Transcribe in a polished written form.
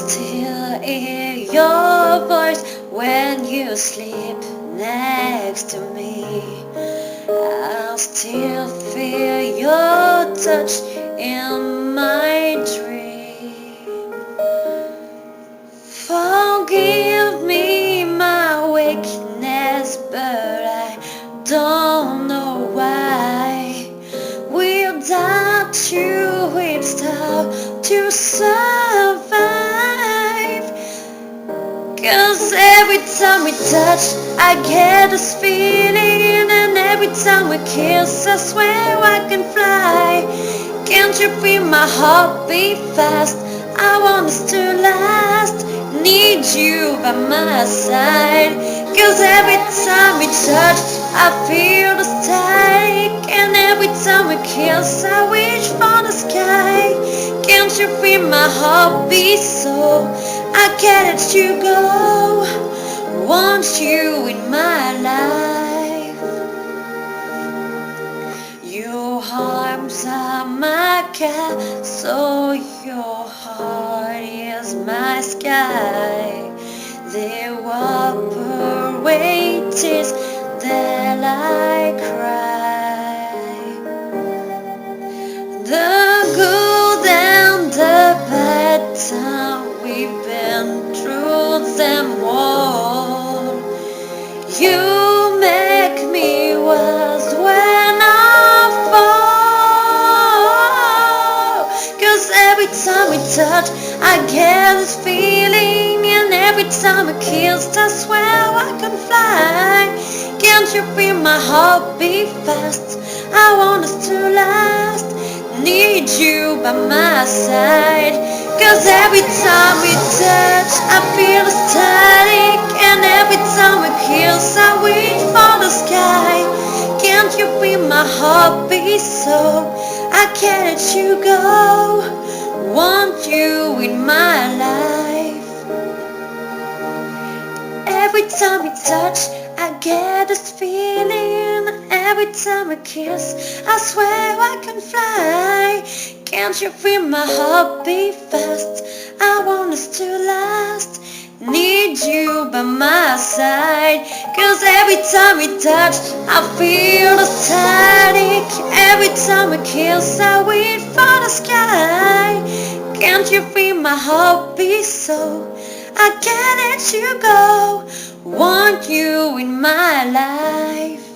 still hear your voice when you sleep next to me. I'll still feel your touch in my dream. Forgive me my weakness, but I don't know why. Without you it's tough to survive. 'Cause every time we touch I get this feeling, and every time we kiss I swear I can fly. Can't you feel my heart beat fast? I want us to last. Need you by my side. 'Cause every time we touch I feel the static, and every time we kiss I wish for the sky. Can't you feel my heart beat so I can't let you go? Want you in my life. Your arms are my castle, your heart is my sky. They wipe away tears that I cry. The good and the bad time we've been through them all. You make me worse when I fall. 'Cause every time we touch I get this feeling, and every time I kiss I swear I can fly. Can't you feel my heart beat fast? I want us to last. Need you by my side. 'Cause every time we touch I feel the static, and every time we kiss I wish for the sky. Can't you feel my heart beat so I can't let you go? Want you in my life. Every time we touch I get this feeling, every time I kiss I swear I can fly. Can't you feel my heart beat fast? I want us to last. Need you by my side. 'Cause every time we touch I feel the static, every time we kiss I wait for the sky. Can't you feel my heart beat so I can't let you go? Want you in my life.